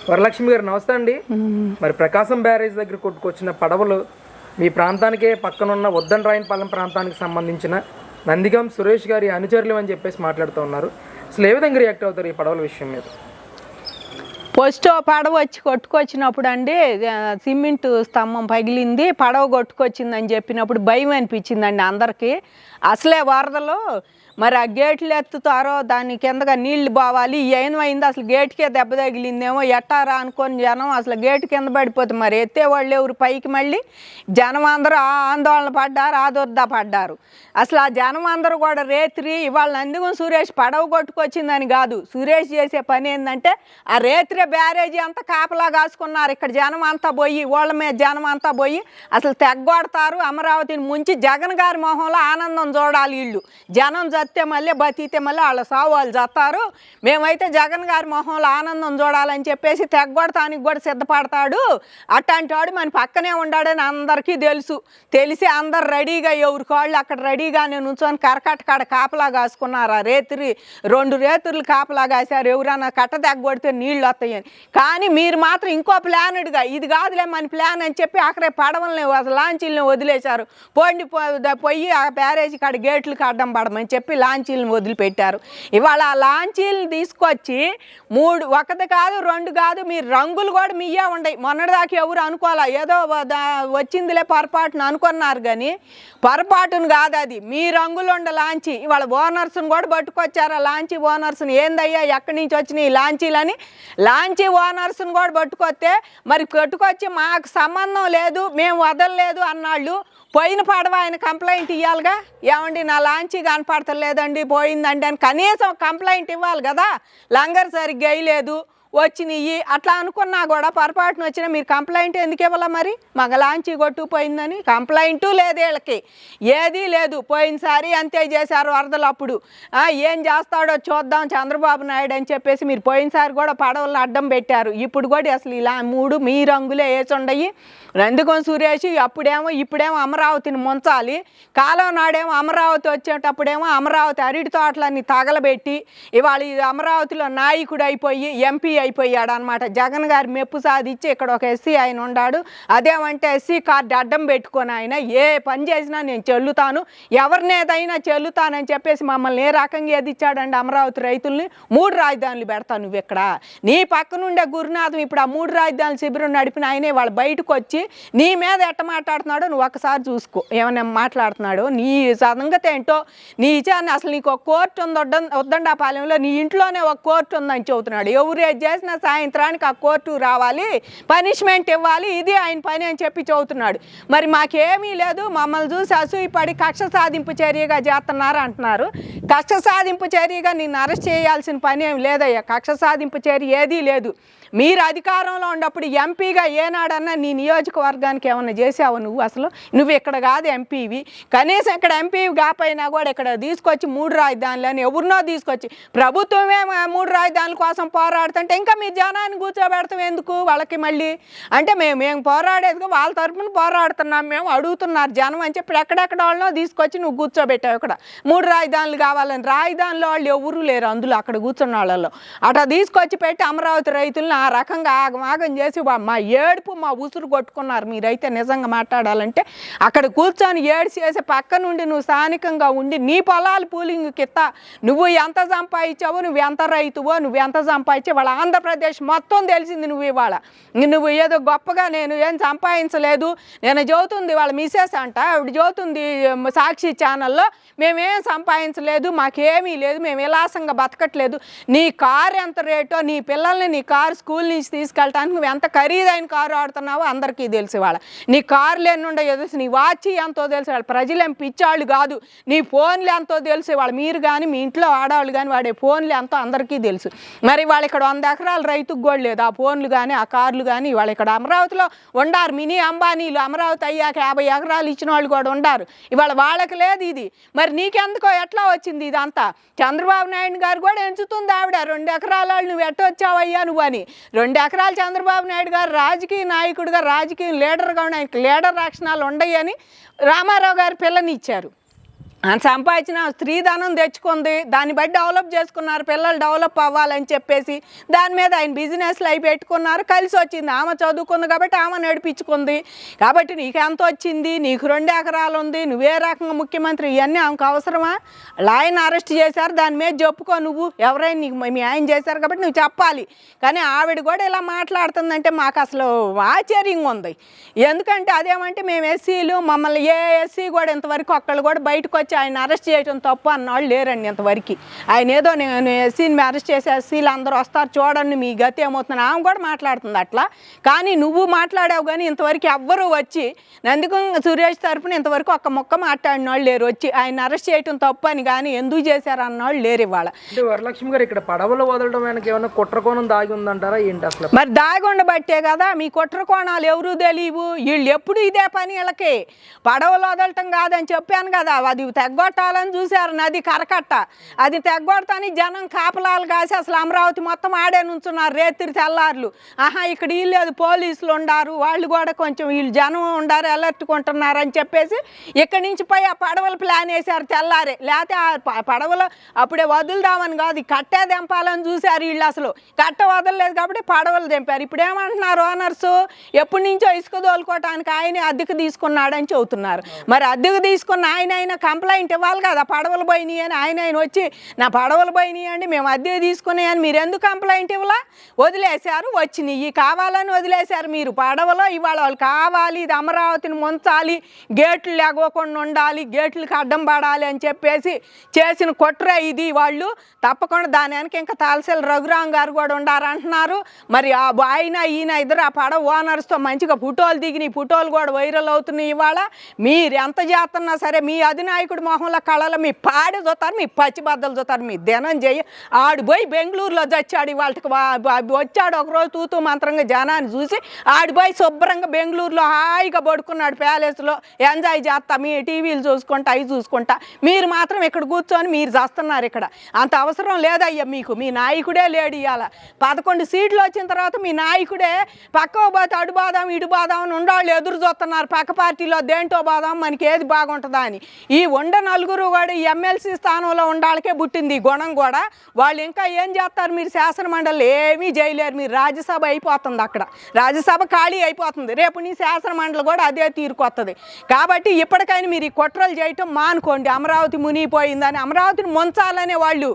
వరలక్ష్మి గారు నమస్తే అండి. మరి ప్రకాశం బ్యారేజ్ దగ్గర కొట్టుకొచ్చిన పడవలు మీ ప్రాంతానికే పక్కనున్న ఉద్దండరాయనపాలెం ప్రాంతానికి సంబంధించిన నందిగం సురేష్ గారి అనుచరులు అని చెప్పేసి మాట్లాడుతూ ఉన్నారు. అసలు ఏ విధంగా రియాక్ట్ అవుతారు ఈ పడవల విషయం మీద? ఫస్ట్ పడవ వచ్చి కొట్టుకొచ్చినప్పుడు అండి సిమెంట్ స్తంభం పగిలింది, పడవ కొట్టుకొచ్చిందని చెప్పినప్పుడు భయం అనిపించిందండి అందరికీ. అసలే వరదలు మరి ఆ గేట్లు ఎత్తుతారో దాని కిందగా నీళ్లు పోవాలి, ఏమైంది అసలు గేటుకే దెబ్బ తగిలిందేమో ఎట్టారా అనుకొని జనం అసలు గేటు కింద పడిపోతుంది. మరి ఎత్తేవాళ్ళు ఎవరు పైకి? మళ్ళీ జనం అందరూ ఆందోళన పడ్డారు, ఆదుర్దా పడ్డారు. అసలు ఆ జనం అందరూ కూడా రేత్రి ఇవాళ నందిగం సురేష్ పడవ కొట్టుకొచ్చిందని కాదు, సురేష్ చేసే పని ఏంటంటే ఆ రేత్రే బ్యారేజీ అంతా కాపలా కాసుకున్నారు. ఇక్కడ జనం అంతా పోయి వాళ్ళ మీద జనం అంతా పోయి అసలు తెగ్గొడతారు, అమరావతిని ముంచి జగన్ గారి మొహంలో ఆనందం చూడాలి. వీళ్ళు జనం జత్తే మళ్ళీ బతికితే మళ్ళీ వాళ్ళ సావు వాళ్ళు జత్తారు. మేమైతే జగన్ గారి మొహంలో ఆనందం చూడాలని చెప్పేసి తెగ్గొడటానికి కూడా సిద్ధపడతాడు. అట్లాంటి వాడు మన పక్కనే ఉండాడని అందరికీ తెలిసి అందరు రెడీగా ఎవరి కాళ్ళు అక్కడ రెడీగానే నుంచొని కరకట్ట కాడ కాపలా కాసుకున్నారు. ఆ రేత్రి 2 రేతుర్లు కాపలా కాశారు, ఎవరైనా కట్ట తెగ్గొడితే నీళ్ళు వస్తాయని. కానీ మీరు మాత్రం ఇంకో ప్లానుడ్గా ఇది కాదులే మన ప్లాన్ అని చెప్పి అక్కడే పడవల్ని లాంచీలను వదిలేశారు. పోయి ఆ బ్యారేజీ కాడ గేట్లకు అడ్డం పడమని చెప్పి లాంచీలను వదిలిపెట్టారు. ఇవాళ ఆ లాంచీలను తీసుకొచ్చి 3 ఒకటి కాదు 2 కాదు మీరు రంగులు కూడా మీయే ఉండయి. మొన్నటిదాకా ఎవరు అనుకోవాలా, ఏదో వచ్చిందిలే పొరపాటును అనుకున్నారు, కానీ పొరపాటును కాదు అది. మీ రంగులు ఉండ లాంచీ ఇవాళ ఓనర్స్ని కూడా పట్టుకొచ్చారు. ఆ లాంచీ ఓనర్స్ని ఏందయ్యా ఎక్కడి నుంచి వచ్చినాయి ఈ లాంచీలని లాంచీ ఓనర్స్ని కూడా పట్టుకొస్తే మరి పట్టుకొచ్చి మాకు సంబంధం లేదు మేము వదలలేదు అన్నాళ్ళు. పోయిన పడవ ఆయన కంప్లైంట్ ఇవ్వాలిగా, ఏమండి నా లాంచీ కనపడతలేదండి పోయిందండి అని కనీసం కంప్లైంట్ ఇవ్వాలి కదా. లంగర్ సరిగ్గా వేయలేదు వచ్చినాయి అట్లా అనుకున్నా కూడా పొరపాటున వచ్చినా మీరు కంప్లైంట్ ఎందుకు ఇవ్వాలా? మరి మాకు లాంచీ కొట్టుకుపోయిందని కంప్లైంటు లేదు, వీళ్ళకి ఏదీ లేదు. పోయినసారి అంతే చేశారు వరదలు. అప్పుడు ఏం చేస్తాడో చూద్దాం చంద్రబాబు నాయుడు అని చెప్పేసి మీరు పోయినసారి కూడా పడవలను అడ్డం పెట్టారు. ఇప్పుడు కూడా అసలు ఇలా 3 మీ రంగులే వేసుండయి. నందిగం సురేష్ ఇప్పుడేమో అమరావతిని ముంచాలి, కాలం నాడేమో అమరావతి వచ్చేటప్పుడేమో అమరావతి అరటి తోటలన్నీ తగలబెట్టి ఇవాళ అమరావతిలో నాయకుడు అయిపోయి ఎంపీ అయిపోయాడు అనమాట. జగన్ గారి మెప్పు సాధించి ఇక్కడ ఒక ఎస్సీ ఆయన ఉన్నాడు. అదేమంటే ఎస్సీ కార్డు అడ్డం పెట్టుకొని ఆయన ఏ పని చేసినా నేను చెల్లుతాను, ఎవరినేదైనా చెల్లుతానని చెప్పేసి మమ్మల్ని ఏ రకంగా ఎదిచ్చాడండి అమరావతి రైతుల్ని. 3 రాజధానులు పెడతాను నువ్వు ఇక్కడ. నీ పక్కనుండే గురునాథం ఇప్పుడు ఆ 3 రాజధానుల శిబిరం నడిపిన ఆయనే వాళ్ళు బయటకు వచ్చి నీ మీద ఎట్ట మాట్లాడుతున్నాడో నువ్వు ఒక్కసారి చూసుకో. ఏమైనా మాట్లాడుతున్నాడో నీ సంగతి ఏంటో నీ ఇచ్చాన్ని. అసలు నీకు ఒక కోర్టు ఉంది ఉద్దండపాలెంలో, నీ ఇంట్లోనే ఒక కోర్టు ఉందని చెబుతున్నాడు. ఎవరు చేసిన సాయంత్రానికి ఆ కోర్టు రావాలి, పనిష్మెంట్ ఇవ్వాలి, ఇది ఆయన పని అని చెప్పి చెబుతున్నాడు. మరి మాకేమీ లేదు, మమ్మల్ని చూసి అసూయపడి కక్ష సాధింపు చర్యగా చేస్తున్నారు అంటున్నారు. కక్ష సాధింపు చర్యగా నిన్ను అరెస్ట్ చేయాల్సిన పని ఏమి లేదయ్యా. కక్ష సాధింపు చర్య ఏదీ లేదు. మీరు అధికారంలో ఉన్నప్పుడు ఎంపీగా ఏనాడన్నా నీ నియోజకవర్గానికి ఏమన్నా చేసావు నువ్వు? అసలు నువ్వు ఇక్కడ కాదు ఎంపీవి, కనీసం ఇక్కడ ఎంపీవి కాకపోయినా కూడా ఇక్కడ తీసుకొచ్చి 3 రాజధానులని ఎవరినో తీసుకొచ్చి ప్రభుత్వమే 3 రాజధానుల కోసం పోరాడుతుంటే ఇంకా మీరు జనాన్ని కూర్చోబెడతాం ఎందుకు? వాళ్ళకి మళ్ళీ అంటే మేము పోరాడేది వాళ్ళ తరఫున పోరాడుతున్నాం, మేము అడుగుతున్నారు జనం అని చెప్పి ఎక్కడెక్కడ వాళ్ళనో తీసుకొచ్చి నువ్వు కూర్చోబెట్టావు. ఇక్కడ 3 రాజధానులు కావాలని రాజధానిలో వాళ్ళు ఎవరూ లేరు అందులో అక్కడ కూర్చున్న వాళ్ళలో. అట్లా తీసుకొచ్చి పెట్టి అమరావతి రైతులను ఆ రకంగా ఆగమాగం చేసి మా ఏడుపు మా ఉసురు కొట్టుకున్నారు. మీరైతే నిజంగా మాట్లాడాలంటే అక్కడ కూర్చొని ఏడ్చేసి పక్క నుండి నువ్వు స్థానికంగా ఉండి నీ పొలాలు పూలింగ్ కిత్త నువ్వు ఎంత సంపాదించావో, నువ్వు ఎంత రైతువో, నువ్వు ఎంత సంపాదించావు వాళ్ళ ఆంధ్రప్రదేశ్ మొత్తం తెలిసింది. నువ్వు ఇవాళ నువ్వు ఏదో గొప్పగా నేను ఏం సంపాదించలేదు నేను చదువుతుంది వాళ్ళ మిసెస్ అంట, ఆవిడ చదువుతుంది సాక్షి ఛానల్లో, మేమేం సంపాదించలేదు, మాకేమీ లేదు, మేము విలాసంగా బతకట్లేదు. నీ కారు ఎంత రేటో, నీ పిల్లల్ని నీ కారు స్కూల్ నుంచి తీసుకెళ్ళటానికి నువ్వు ఎంత ఖరీదైన కారు ఆడుతున్నావో అందరికీ తెలుసు. వాళ్ళ నీ కార్లు ఎన్ని ఉండయో తెలుసు, నీ వాచ్ ఎంతో తెలుసు. వాళ్ళు ప్రజలు ఏం పిచ్చాళ్ళు కాదు, నీ ఫోన్లు ఎంతో తెలుసు. వాళ్ళు మీరు కానీ మీ ఇంట్లో ఆడవాళ్ళు కానీ వాడే ఫోన్లు ఎంతో అందరికీ తెలుసు. మరి వాళ్ళు ఇక్కడ 100 ఎకరాల రైతుకు కూడా లేదు ఆ ఫోన్లు కానీ ఆ కార్లు కానీ. వాళ్ళు ఇక్కడ అమరావతిలో ఉండారు మినీ అంబానీలు, అమరావతి అయ్యాక 50 ఎకరాలు ఇచ్చిన వాళ్ళు కూడా ఉండారు. ఇవాళ వాళ్ళకి లేదు ఇది. మరి నీకెందుకో ఎట్లా వచ్చింది ఇదంతా? చంద్రబాబు నాయుడు గారు కూడా ఎంచుతుంది ఆవిడ 2 ఎకరాల వాళ్ళు నువ్వు ఎట్టొచ్చావయ్యా నువ్వు అని. 2 ఎకరాలు చంద్రబాబు నాయుడు గారు రాజకీయ నాయకుడిగా రాజకీయ లీడర్గా ఆయనకి లీడర్ లక్షణాలు ఉండయని రామారావు గారు పిల్లనిచ్చారు. సంపాదించిన స్త్రీధనం తెచ్చుకుంది, దాన్ని బట్టి డెవలప్ చేసుకున్నారు, పిల్లలు డెవలప్ అవ్వాలని చెప్పేసి దాని మీద ఆయన బిజినెస్లు అవి పెట్టుకున్నారు, కలిసి వచ్చింది. ఆమె చదువుకుంది కాబట్టి ఆమె నడిపించుకుంది. కాబట్టి నీకు ఎంత వచ్చింది, నీకు 2 ఎకరాలు ఉంది, నువ్వే రకంగా ముఖ్యమంత్రి, ఇవన్నీ ఆమెకు అవసరమా? ఆయన అరెస్ట్ చేశారు, దాని మీద చెప్పుకో, నువ్వు ఎవరైనా నీకు మీ ఆయన చేశారు కాబట్టి నువ్వు చెప్పాలి. కానీ ఆవిడ కూడా ఇలా మాట్లాడుతుందంటే మాకు అసలు ఆశ్చర్యంగా ఉంది. ఎందుకంటే అదేమంటే మేము ఎస్సీలు, మమ్మల్ని ఏ ఎస్సీ కూడా ఇంతవరకు ఒక్కళ్ళు కూడా బయటకు వచ్చి ఆయన అరెస్ట్ చేయడం తప్పు అన్నవాళ్ళు లేరండి ఇంతవరకు. ఆయన ఏదో నేను ఎస్సీని అరెస్ట్ చేసి ఎస్సీలు అందరూ వస్తారు చూడండి మీ గతి ఏమవుతుంది ఆమె కూడా మాట్లాడుతుంది అట్లా. కానీ నువ్వు మాట్లాడావు కానీ ఇంతవరకు ఎవ్వరూ వచ్చి నందిగం సురేష్ తరపున ఇంతవరకు ఒక్క మొక్క మాట్లాడిన వాళ్ళు లేరు. వచ్చి ఆయన అరెస్ట్ చేయడం తప్పు అని కానీ ఎందుకు చేశారు అన్నవాళ్ళు లేరు ఇవాళ. అంటే వరలక్ష్మి గారు ఇక్కడ పడవలు వదలడం వెనక ఏమైనా కుట్రకోణం దాగి ఉందంటారా ఏంటి అసలు? మరి దాగి ఉండబట్టే కదా మీ కుట్ర కోణాలు ఎవరూ తెలియవు. వీళ్ళు ఎప్పుడు ఇదే పని వీళ్ళకి, పడవలు వదలటం కాదని చెప్పాను కదా, అది తెగ్గొట్టాలని చూశారు నది కరకట్ట, అది తెగ్గొడతాని జనం కాపలాలు కాసి అసలు అమరావతి మొత్తం ఆడే నుంచున్నారు రేత్రి తెల్లార్లు. ఇక్కడ వీళ్ళు లేదు పోలీసులు ఉండారు, వాళ్ళు కూడా కొంచెం వీళ్ళు జనం ఉండారు అలర్ట్గా ఉంటున్నారు అని చెప్పేసి ఇక్కడి నుంచి పోయి ఆ పడవలు ప్లాన్ వేశారు తెల్లారే. లేకపోతే ఆ పడవలు అప్పుడే వదులుదామని కాదు, కట్టే దింపాలని చూశారు వీళ్ళు. అసలు కట్ట వదలలేదు కాబట్టి పడవలు దింపారు. ఇప్పుడు ఏమంటున్నారు ఓనర్సు, ఎప్పటి నుంచో ఇసుక తోలుకోవటానికి ఆయన అద్దెకు తీసుకున్నాడని చెబుతున్నారు. మరి అద్దెకు తీసుకున్న ఆయన కంప్లైంట్ ఇవ్వాలి కదా, పడవలు పోయినాయి అని. ఆయన వచ్చి నా పడవలు పోయినాయి అండి మేము అద్దె తీసుకున్నాయని మీరు ఎందుకు కంప్లైంట్ ఇవ్వలా? వదిలేశారు, వచ్చినాయి కావాలని వదిలేశారు మీరు పడవలో. ఇవాళ వాళ్ళు కావాలి ఇది అమరావతిని ముంచాలి, గేట్లు లేకోకుండా ఉండాలి, గేట్లకు అడ్డం పడాలి అని చెప్పేసి చేసిన కుట్రే ఇది. వాళ్ళు తప్పకుండా దాని వెనక ఇంకా తాలసేల రఘురాం గారు కూడా ఉండారంటున్నారు. మరి ఆయన ఈయన ఇద్దరు ఆ పడవ ఓనర్స్తో మంచిగా ఫోటోలు దిగినాయి, ఫోటోలు కూడా వైరల్ అవుతున్నాయి. ఇవాళ మీరు ఎంత చేస్తున్నా సరే మీ అధినాయకుడి మొహంలో కళలో మీ పాడి చూస్తారు, మీ పచ్చిబద్దలు చూస్తారు, మీ దినం చేయ. ఆడిపోయి బెంగళూరులో చచ్చాడు వాళ్ళకి వచ్చాడు ఒకరోజు తూతూ మంత్రంగా జనాన్ని చూసి ఆడిపోయి శుభ్రంగా బెంగళూరులో హాయిగా పడుకున్నాడు ప్యాలెస్లో ఎంజాయ్ చేస్తా, మీ టీవీలు చూసుకుంటా అవి చూసుకుంటా. మీరు మాత్రం ఇక్కడ కూర్చొని మీరు చేస్తున్నారు. ఇక్కడ అంత అవసరం లేదయ్యా మీకు, మీ నాయకుడే లేడు. ఇవాళ 11 సీట్లు వచ్చిన తర్వాత మీ నాయకుడే పక్క పోతే అడు బాదాం ఇడు బాదాం అని ఉండాళ్ళు ఎదురు చూస్తున్నారు పక్క పార్టీలో దేంటో బాదాం మనకి ఏది బాగుంటుందా అని. ఈ నలుగురు కూడా ఈ ఎమ్మెల్సీ స్థానంలో ఉండాలకే పుట్టింది గుణం కూడా. వాళ్ళు ఇంకా ఏం చేస్తారు, మీరు శాసనమండలి ఏమీ చేయలేరు, మీరు రాజ్యసభ అయిపోతుంది, అక్కడ రాజ్యసభ ఖాళీ అయిపోతుంది. రేపు నీ శాసనమండలి కూడా అదే తీరుకొస్తుంది. కాబట్టి ఇప్పటికైనా మీరు ఈ కుట్రలు చేయటం మానుకోండి. అమరావతి మునిగిపోయిందని, అమరావతిని ముంచాలనే వాళ్ళు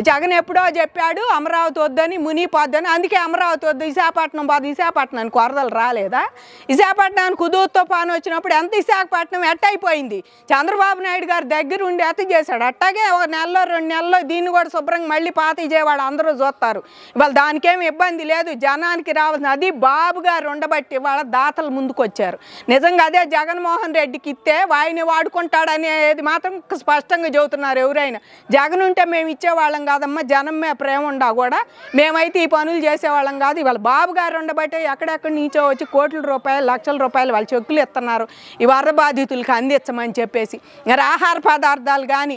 జగన్ ఎప్పుడో చెప్పాడు అమరావతి వద్దని మునిగిపోద్దని. అందుకే అమరావతి వద్దు విశాఖపట్నం పోదు. విశాఖపట్నానికి వరదలు రాలేదా? విశాఖపట్నానికి కుదురు తుఫాను వచ్చినప్పుడు ఎంత విశాఖపట్నం ఎట్టయిపోయింది. చంద్రబాబు నాయుడు గారు దగ్గర ఉండి ఎత్త చేశాడు. అట్టాగే ఒక నెలలో 2 నెలల్లో దీన్ని కూడా శుభ్రంగా మళ్ళీ పాత విజయవాడ అందరూ చూస్తారు. ఇవాళ దానికేమి ఇబ్బంది లేదు, జనానికి రావాల్సిన అది బాబు గారు ఉండబట్టి ఇవాళ దాతలు ముందుకు వచ్చారు. నిజంగా అదే జగన్మోహన్ రెడ్డికి ఇస్తే వాయిని వాడుకుంటాడనేది మాత్రం స్పష్టంగా చెబుతున్నారు ఎవరైనా. జగన్ ఉంటే మేము ఇచ్చేవాళ్ళం కాదమ్మా, జనం మీద ప్రేమ ఉండా కూడా మేమైతే ఈ పనులు చేసేవాళ్ళం కాదు. ఇవాళ బాబు గారు ఉండబట్టే ఎక్కడెక్కడి నుంచో వచ్చి కోట్ల రూపాయలు లక్షల రూపాయలు వాళ్ళు చెక్కులు ఇస్తున్నారు ఈ వరద బాధితులకు అందించమని చెప్పేసి. మరి ఆహార పదార్థాలు కానీ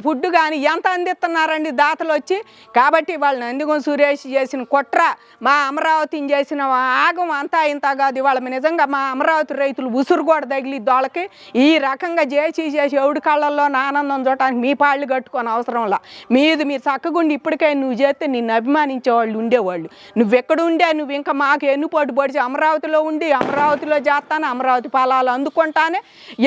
ఫుడ్ కానీ ఎంత అందిస్తున్నారండి దాతలు వచ్చి. కాబట్టి వాళ్ళు నందిగం సురేష్ చేసిన కుట్ర, మా అమరావతిని చేసిన ఆగం అంతా ఇంత కాదు. ఇవాళ నిజంగా మా అమరావతి రైతులు ఉసురు కూడా తగిలి దోళ్ళకి ఈ రకంగా చేసి ఎవడి కళ్ళల్లో ఆనందం చూడటానికి మీ పాళ్ళు కట్టుకొని అవసరంలా. మీరు చక్కగుండి ఇప్పటికై నువ్వు చేస్తే నిన్ను అభిమానించే వాళ్ళు ఉండేవాళ్ళు. నువ్వు ఎక్కడ ఉండే, నువ్వు ఇంకా మాకు ఎన్నుపోటు పడిచి అమరావతిలో ఉండి అమరావతిలో చేస్తాను, అమరావతి ఫలాలు అందుకుంటానే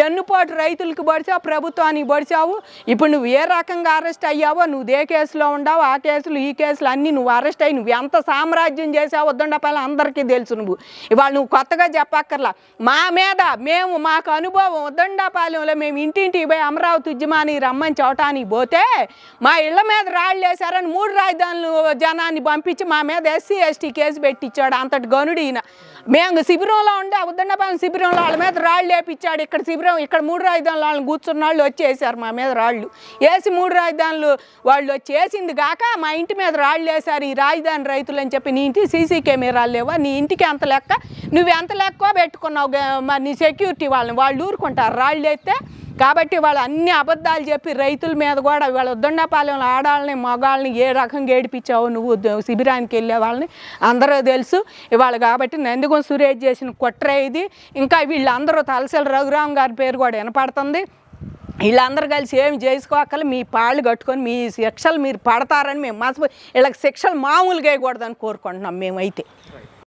ఎన్నుపోటు రైతులకు పడిచావు, ప్రభుత్వానికి పడిచావు. ఇప్పుడు నువ్వు ఏ రకంగా అరెస్ట్ అయ్యావో, నువ్వు ఏ కేసులో ఉండావో ఆ కేసులు ఈ కేసులు అన్నీ నువ్వు అరెస్ట్ అయ్యి నువ్వు ఎంత సామ్రాజ్యం చేసావో వద్దండపాలెం అందరికీ తెలుసు. ఇవాళ నువ్వు కొత్తగా చెప్పక్కర్లా. మా మీద మాకు అనుభవం వద్దండపాలెంలో మేము ఇంటింటికి పోయి అమరావతి ఉద్యమాన్ని రమ్మని చవటానికి పోతే మా ఇళ్ల మీద రాళ్ళు వేశారని 3 రాజధానులు జనాన్ని పంపించి మా మీద SC ST కేసు పెట్టించాడు. అంతటి గనుడు ఈయన. మేము శిబిరంలో ఉండే ఉద్దండపాలెం శిబిరంలో వాళ్ళ మీద రాళ్ళు వేపించాడు. ఇక్కడ శిబిరం ఇక్కడ 3 రాజధానులు వాళ్ళని కూర్చున్న వాళ్ళు వచ్చేసారు మా మీద రాళ్ళు వేసి 3 రాజధానులు వాళ్ళు వచ్చేసింది కాక మా ఇంటి మీద రాళ్ళు వేశారు ఈ రాజధాని రైతులు అని చెప్పి. నీ ఇంటి CC కెమెరాలు లేవా? నీ ఇంటికి ఎంత లెక్క, నువ్వు ఎంత లెక్క పెట్టుకున్నావు మరి నీ సెక్యూరిటీ వాళ్ళని? వాళ్ళు ఊరుకుంటారు రాళ్ళు వేస్తే. కాబట్టి వాళ్ళు అన్ని అబద్ధాలు చెప్పి రైతుల మీద కూడా వాళ్ళ ఉద్దండపాలెంలో ఆడాలని మగాళ్ళని ఏ రకంగా ఏడిపించావు నువ్వు శిబిరానికి వెళ్ళే వాళ్ళని అందరూ తెలుసు ఇవాళ. కాబట్టి నందిగం సురేష్ చేసిన కుట్ర ఇది. ఇంకా వీళ్ళందరూ తలసల రఘురాం గారి పేరు కూడా వినపడుతుంది. వీళ్ళందరూ కలిసి ఏమి చేసుకోకలు మీ పాళ్ళు కట్టుకొని మీ శిక్షలు మీరు పడతారని మేము వీళ్ళకి శిక్షలు మామూలుగా వేయకూడదని కోరుకుంటున్నాం మేమైతే.